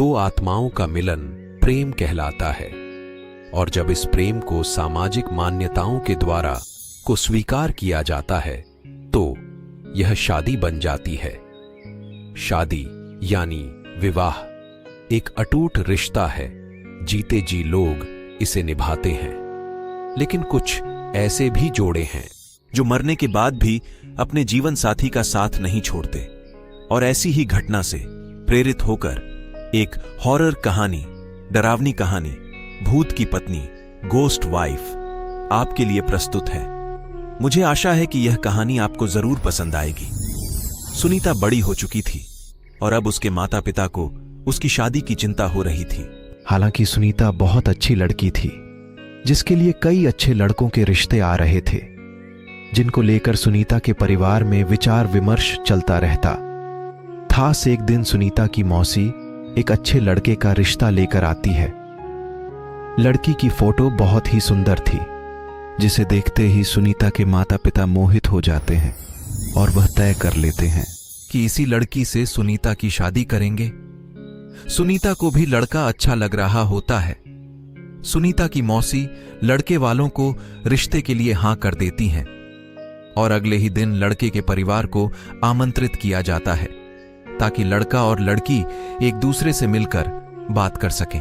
दो आत्माओं का मिलन प्रेम कहलाता है, और जब इस प्रेम को सामाजिक मान्यताओं के द्वारा को स्वीकार किया जाता है तो यह शादी बन जाती है। शादी यानी विवाह एक अटूट रिश्ता है, जीते जी लोग इसे निभाते हैं। लेकिन कुछ ऐसे भी जोड़े हैं जो मरने के बाद भी अपने जीवन साथी का साथ नहीं छोड़ते, और ऐसी ही घटना से प्रेरित होकर एक हॉरर कहानी, डरावनी कहानी भूत की पत्नी, गोस्ट वाइफ आपके लिए प्रस्तुत है। मुझे आशा है कि यह कहानी आपको जरूर पसंद आएगी। सुनीता बड़ी हो चुकी थी और अब उसके माता पिता को उसकी शादी की चिंता हो रही थी। हालांकि सुनीता बहुत अच्छी लड़की थी, जिसके लिए कई अच्छे लड़कों के रिश्ते आ रहे थे, जिनको लेकर सुनीता के परिवार में विचार विमर्श चलता रहता था। एक दिन सुनीता की मौसी एक अच्छे लड़के का रिश्ता लेकर आती है। लड़की की फोटो बहुत ही सुंदर थी, जिसे देखते ही सुनीता के माता पिता मोहित हो जाते हैं और वह तय कर लेते हैं कि इसी लड़की से सुनीता की शादी करेंगे। सुनीता को भी लड़का अच्छा लग रहा होता है। सुनीता की मौसी लड़के वालों को रिश्ते के लिए हां कर देती हैं और अगले ही दिन लड़के के परिवार को आमंत्रित किया जाता है ताकि लड़का और लड़की एक दूसरे से मिलकर बात कर सकें।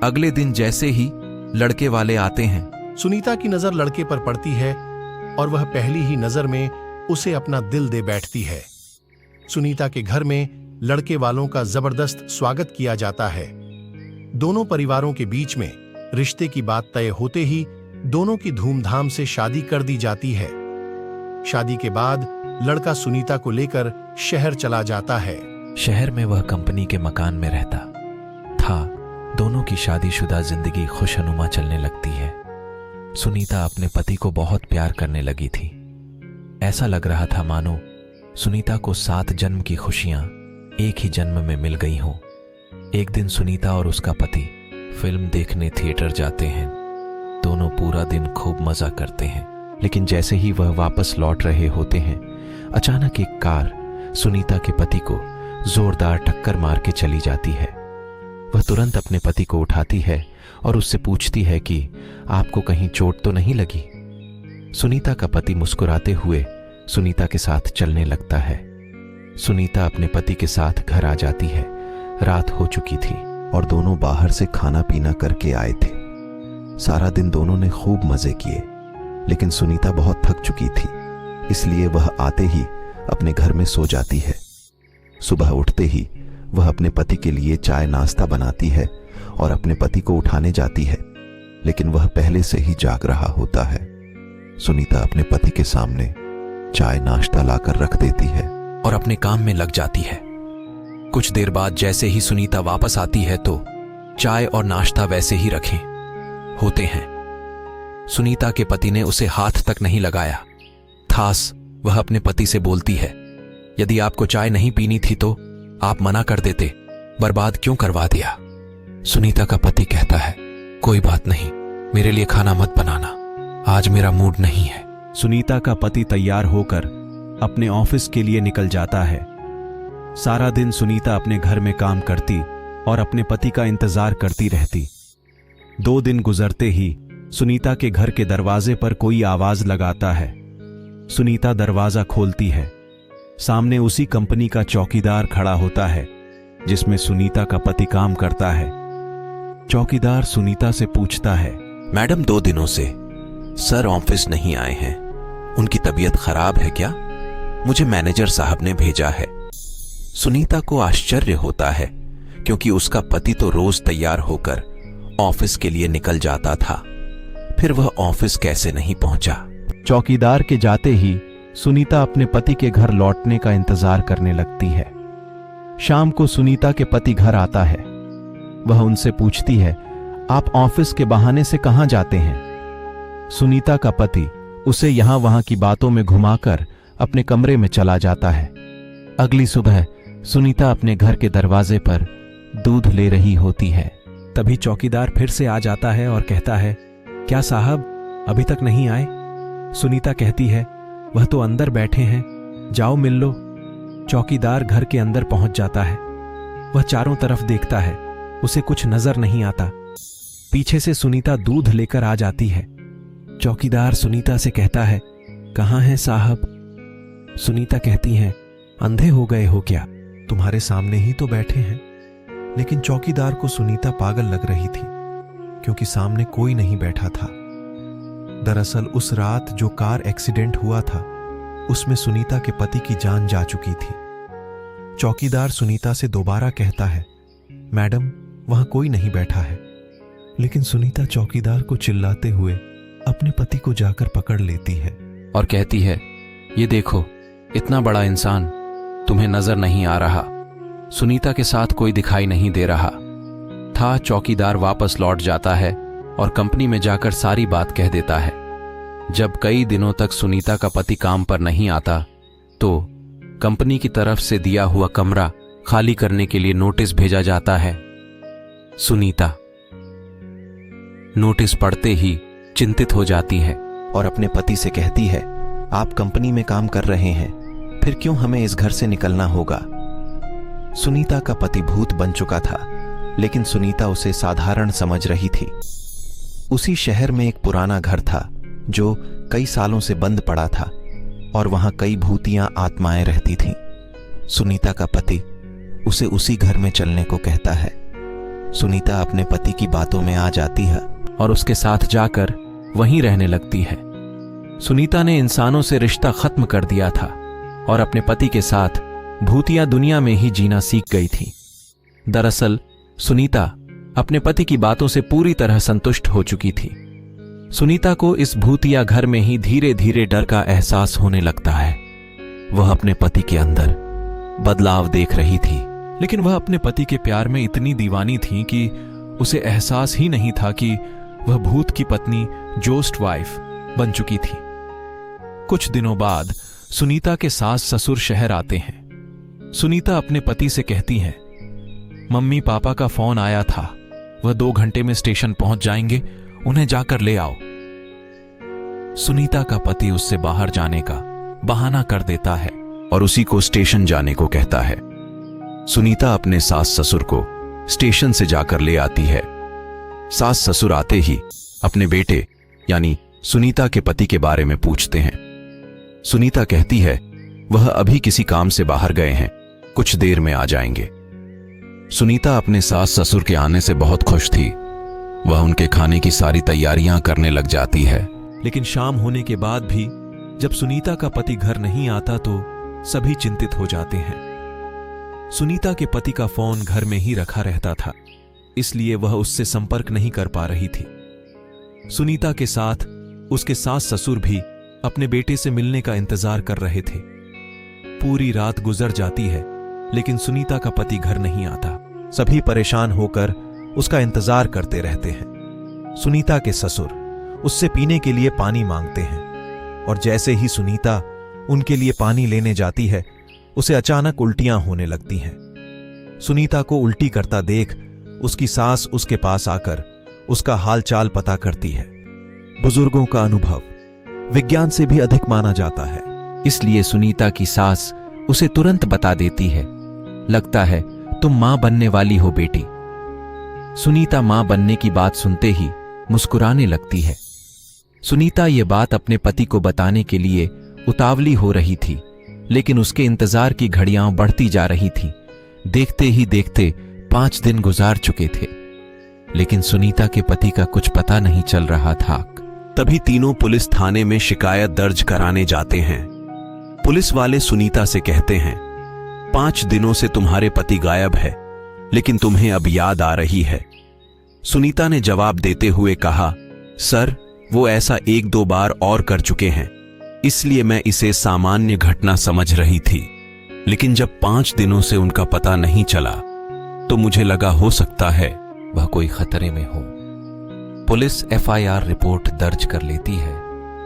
अगले दिन जैसे ही लड़के वाले आते हैं, सुनीता की नजर लड़के पर पड़ती है और वह पहली ही नजर में उसे अपना दिल दे बैठती है। सुनीता के घर में लड़के वालों का जबरदस्त स्वागत किया जाता है। दोनों परिवारों के बीच में रिश्ते की बात तय होते ही दोनों की धूमधाम से शादी कर दी जाती है। शादी के बाद लड़का सुनीता को लेकर शहर चला जाता है। शहर में वह कंपनी के मकान में रहता था। दोनों की शादीशुदा जिंदगी खुशनुमा चलने लगती है। सुनीता अपने पति को बहुत प्यार करने लगी थी। ऐसा लग रहा था मानो सुनीता को 7 जन्म की खुशियां एक ही जन्म में मिल गई हों। एक दिन सुनीता और उसका पति फिल्म देखने थिएटर जाते हैं। दोनों पूरा दिन खूब मजा करते हैं, लेकिन जैसे ही वह वापस लौट रहे होते हैं, अचानक एक कार सुनीता के पति को जोरदार टक्कर मार के चली जाती है। वह तुरंत अपने पति को उठाती है और उससे पूछती है कि आपको कहीं चोट तो नहीं लगी। सुनीता का पति मुस्कुराते हुए सुनीता के साथ चलने लगता है। सुनीता अपने पति के साथ घर आ जाती है। रात हो चुकी थी और दोनों बाहर से खाना पीना करके आए थे। सारा दिन दोनों ने खूब मजे किए, लेकिन सुनीता बहुत थक चुकी थी, इसलिए वह आते ही अपने घर में सो जाती है। सुबह उठते ही वह अपने पति के लिए चाय नाश्ता बनाती है और अपने पति को उठाने जाती है, लेकिन वह पहले से ही जाग रहा होता है। सुनीता अपने पति के सामने चाय नाश्ता लाकर रख देती है और अपने काम में लग जाती है। कुछ देर बाद जैसे ही सुनीता वापस आती है तो चाय और नाश्ता वैसे ही रखे होते हैं। सुनीता के पति ने उसे हाथ तक नहीं लगाया। खास वह अपने पति से बोलती है, यदि आपको चाय नहीं पीनी थी तो आप मना कर देते, बर्बाद क्यों करवा दिया। सुनीता का पति कहता है, कोई बात नहीं, मेरे लिए खाना मत बनाना, आज मेरा मूड नहीं है। सुनीता का पति तैयार होकर अपने ऑफिस के लिए निकल जाता है। सारा दिन सुनीता अपने घर में काम करती और अपने पति का इंतजार करती रहती। 2 दिन गुजरते ही सुनीता के घर के दरवाजे पर कोई आवाज लगाता है। सुनीता दरवाजा खोलती है। सामने उसी कंपनी का चौकीदार खड़ा होता है जिसमें सुनीता का पति काम करता है। चौकीदार सुनीता से पूछता है, मैडम 2 दिनों से सर ऑफिस नहीं आए हैं, उनकी तबीयत खराब है क्या? मुझे मैनेजर साहब ने भेजा है। सुनीता को आश्चर्य होता है क्योंकि उसका पति तो रोज तैयार होकर ऑफिस के लिए निकल जाता था, फिर वह ऑफिस कैसे नहीं पहुंचा। चौकीदार के जाते ही सुनीता अपने पति के घर लौटने का इंतजार करने लगती है। शाम को सुनीता के पति घर आता है। वह उनसे पूछती है, आप ऑफिस के बहाने से कहां जाते हैं? सुनीता का पति उसे यहां वहां की बातों में घुमाकर अपने कमरे में चला जाता है। अगली सुबह सुनीता अपने घर के दरवाजे पर दूध ले रही होती है। तभी चौकीदार फिर से आ जाता है और कहता है, क्या साहब अभी तक नहीं आए? सुनीता कहती है, वह तो अंदर बैठे हैं, जाओ मिल लो। चौकीदार घर के अंदर पहुंच जाता है। वह चारों तरफ देखता है, उसे कुछ नजर नहीं आता। पीछे से सुनीता दूध लेकर आ जाती है। चौकीदार सुनीता से कहता है, कहाँ हैं साहब? सुनीता कहती है, अंधे हो गए हो क्या? तुम्हारे सामने ही तो बैठे हैं। लेकिन चौकीदार को सुनीता पागल लग रही थी, क्योंकि सामने कोई नहीं बैठा था। दरअसल उस रात जो कार एक्सीडेंट हुआ था, उसमें सुनीता के पति की जान जा चुकी थी। चौकीदार सुनीता से दोबारा कहता है, मैडम वहां कोई नहीं बैठा है। लेकिन सुनीता चौकीदार को चिल्लाते हुए अपने पति को जाकर पकड़ लेती है और कहती है, ये देखो, इतना बड़ा इंसान तुम्हें नजर नहीं आ रहा। सुनीता के साथ कोई दिखाई नहीं दे रहा था। चौकीदार वापस लौट जाता है और कंपनी में जाकर सारी बात कह देता है। जब कई दिनों तक सुनीता का पति काम पर नहीं आता, तो कंपनी की तरफ से दिया हुआ कमरा खाली करने के लिए नोटिस भेजा जाता है। सुनीता नोटिस पढ़ते ही चिंतित हो जाती है और अपने पति से कहती है, आप कंपनी में काम कर रहे हैं, फिर क्यों हमें इस घर से निकलना होगा? सुनीता का पति भूत बन चुका था, लेकिन सुनीता उसे साधारण समझ रही थी। उसी शहर में एक पुराना घर था जो कई सालों से बंद पड़ा था और वहां कई भूतियां आत्माएं रहती थीं। सुनीता का पति उसे उसी घर में चलने को कहता है। सुनीता अपने पति की बातों में आ जाती है और उसके साथ जाकर वहीं रहने लगती है। सुनीता ने इंसानों से रिश्ता खत्म कर दिया था और अपने पति के साथ भूतिया दुनिया में ही जीना सीख गई थी। दरअसल सुनीता अपने पति की बातों से पूरी तरह संतुष्ट हो चुकी थी। सुनीता को इस भूतिया घर में ही धीरे धीरे डर का एहसास होने लगता है। वह अपने पति के अंदर बदलाव देख रही थी, लेकिन वह अपने पति के प्यार में इतनी दीवानी थी कि उसे एहसास ही नहीं था कि वह भूत की पत्नी जोस्ट वाइफ बन चुकी थी। कुछ दिनों बाद सुनीता के सास ससुर शहर आते हैं। सुनीता अपने पति से कहती है, मम्मी पापा का फोन आया था, वह 2 घंटे में स्टेशन पहुंच जाएंगे, उन्हें जाकर ले आओ। सुनीता का पति उससे बाहर जाने का बहाना कर देता है और उसी को स्टेशन जाने को कहता है। सुनीता अपने सास ससुर को स्टेशन से जाकर ले आती है। सास ससुर आते ही अपने बेटे यानी सुनीता के पति के बारे में पूछते हैं। सुनीता कहती है, वह अभी किसी काम से बाहर गए हैं, कुछ देर में आ जाएंगे। सुनीता अपने सास ससुर के आने से बहुत खुश थी। वह उनके खाने की सारी तैयारियां करने लग जाती है। लेकिन शाम होने के बाद भी जब सुनीता का पति घर नहीं आता तो सभी चिंतित हो जाते हैं। सुनीता के पति का फोन घर में ही रखा रहता था, इसलिए वह उससे संपर्क नहीं कर पा रही थी। सुनीता के साथ उसके सास ससुर भी अपने बेटे से मिलने का इंतजार कर रहे थे। पूरी रात गुजर जाती है, लेकिन सुनीता का पति घर नहीं आता। सभी परेशान होकर उसका इंतजार करते रहते हैं। सुनीता के ससुर उससे पीने के लिए पानी मांगते हैं और जैसे ही सुनीता उनके लिए पानी लेने जाती है, उसे अचानक उल्टियां होने लगती हैं। सुनीता को उल्टी करता देख उसकी सास उसके पास आकर उसका हालचाल पता करती है। बुजुर्गों का अनुभव विज्ञान से भी अधिक माना जाता है, इसलिए सुनीता की सास उसे तुरंत बता देती है, लगता है तुम मां बनने वाली हो बेटी। सुनीता मां बनने की बात सुनते ही मुस्कुराने लगती है। सुनीता ये बात अपने पति को बताने के लिए उतावली हो रही थी, लेकिन उसके इंतजार की घड़ियां बढ़ती जा रही थीं। देखते ही देखते 5 दिन गुजार चुके थे, लेकिन सुनीता के पति का कुछ पता नहीं चल रहा था। तभी तीनों पुलिस थाने में शिकायत दर्ज कराने जाते हैं। पुलिस वाले सुनीता से कहते हैं, 5 दिनों से तुम्हारे पति गायब है, लेकिन तुम्हें अब याद आ रही है। सुनीता ने जवाब देते हुए कहा, सर वो ऐसा 1-2 बार और कर चुके हैं, इसलिए मैं इसे सामान्य घटना समझ रही थी। लेकिन जब 5 दिनों से उनका पता नहीं चला तो मुझे लगा हो सकता है वह कोई खतरे में हो। पुलिस FIR रिपोर्ट दर्ज कर लेती है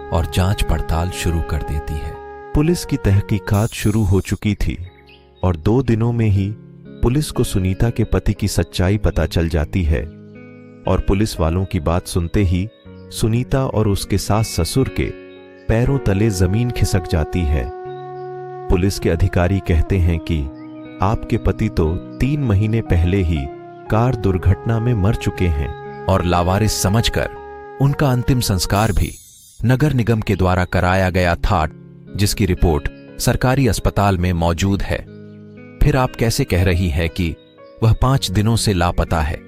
और जांच पड़ताल शुरू कर देती है। पुलिस की तहकीकात शुरू हो चुकी थी और 2 दिनों में ही पुलिस को सुनीता के पति की सच्चाई पता चल जाती है। और पुलिस वालों की बात सुनते ही सुनीता और उसके सास ससुर के पैरों तले जमीन खिसक जाती है। पुलिस के अधिकारी कहते हैं कि आपके पति तो 3 महीने पहले ही कार दुर्घटना में मर चुके हैं। और लावारिस समझकर उनका अंतिम संस्कार भी नगर निगम के द्वारा कराया गया था, जिसकी रिपोर्ट सरकारी अस्पताल में मौजूद है। फिर आप कैसे कह रही है कि वह 5 दिनों से लापता है?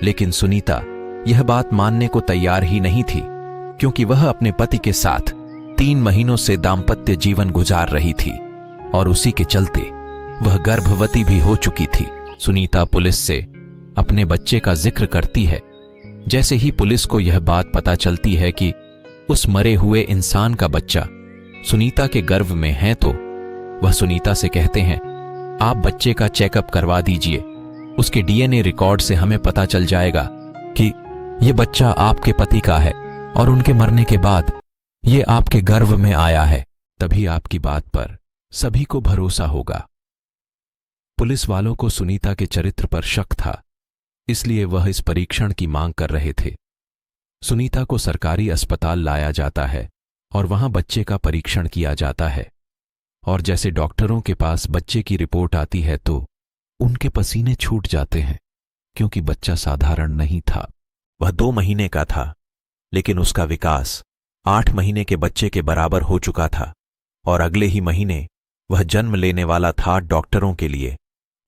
लेकिन सुनीता यह बात मानने को तैयार ही नहीं थी, क्योंकि वह अपने पति के साथ 3 महीनों से दाम्पत्य जीवन गुजार रही थी और उसी के चलते वह गर्भवती भी हो चुकी थी। सुनीता पुलिस से अपने बच्चे का जिक्र करती है। जैसे ही पुलिस को यह बात पता चलती है कि उस मरे हुए इंसान का बच्चा सुनीता के गर्भ में है, तो वह सुनीता से कहते हैं, आप बच्चे का चेकअप करवा दीजिए। उसके डीएनए रिकॉर्ड से हमें पता चल जाएगा कि यह बच्चा आपके पति का है और उनके मरने के बाद यह आपके गर्भ में आया है। तभी आपकी बात पर सभी को भरोसा होगा। पुलिस वालों को सुनीता के चरित्र पर शक था, इसलिए वह इस परीक्षण की मांग कर रहे थे। सुनीता को सरकारी अस्पताल लाया जाता है और वहां बच्चे का परीक्षण किया जाता है। और जैसे डॉक्टरों के पास बच्चे की रिपोर्ट आती है तो उनके पसीने छूट जाते हैं, क्योंकि बच्चा साधारण नहीं था। वह 2 महीने का था, लेकिन उसका विकास 8 महीने के बच्चे के बराबर हो चुका था और अगले ही महीने वह जन्म लेने वाला था। डॉक्टरों के लिए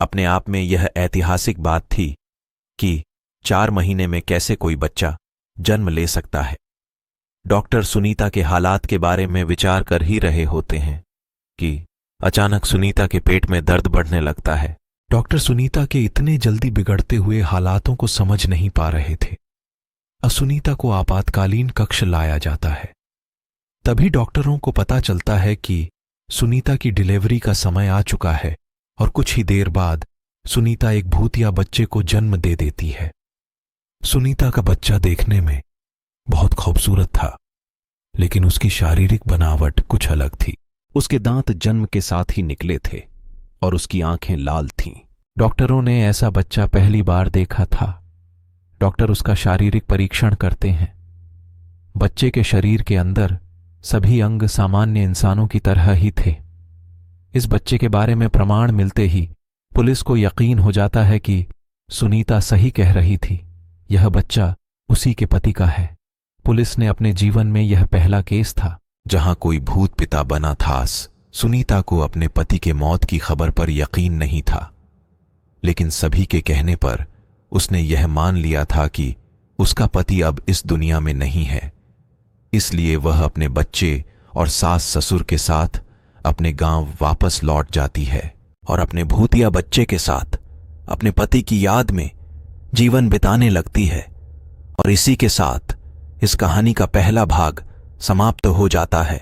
अपने आप में यह ऐतिहासिक बात थी कि 4 महीने में कैसे कोई बच्चा जन्म ले सकता है। डॉक्टर सुनीता के हालात के बारे में विचार कर ही रहे होते हैं कि अचानक सुनीता के पेट में दर्द बढ़ने लगता है। डॉक्टर सुनीता के इतने जल्दी बिगड़ते हुए हालातों को समझ नहीं पा रहे थे। सुनीता को आपातकालीन कक्ष लाया जाता है। तभी डॉक्टरों को पता चलता है कि सुनीता की डिलीवरी का समय आ चुका है और कुछ ही देर बाद सुनीता एक भूतिया बच्चे को जन्म दे देती है। सुनीता का बच्चा देखने में बहुत खूबसूरत था, लेकिन उसकी शारीरिक बनावट कुछ अलग थी। उसके दांत जन्म के साथ ही निकले थे और उसकी आंखें लाल थीं। डॉक्टरों ने ऐसा बच्चा पहली बार देखा था। डॉक्टर उसका शारीरिक परीक्षण करते हैं। बच्चे के शरीर के अंदर सभी अंग सामान्य इंसानों की तरह ही थे। इस बच्चे के बारे में प्रमाण मिलते ही पुलिस को यकीन हो जाता है कि सुनीता सही कह रही थी, यह बच्चा उसी के पति का है। पुलिस ने अपने जीवन में यह पहला केस था जहां कोई भूत पिता बना था। सुनीता को अपने पति के मौत की खबर पर यकीन नहीं था, लेकिन सभी के कहने पर उसने यह मान लिया था कि उसका पति अब इस दुनिया में नहीं है। इसलिए वह अपने बच्चे और सास ससुर के साथ अपने गांव वापस लौट जाती है और अपने भूतिया बच्चे के साथ अपने पति की याद में जीवन बिताने लगती है। और इसी के साथ इस कहानी का पहला भाग समाप्त हो जाता है।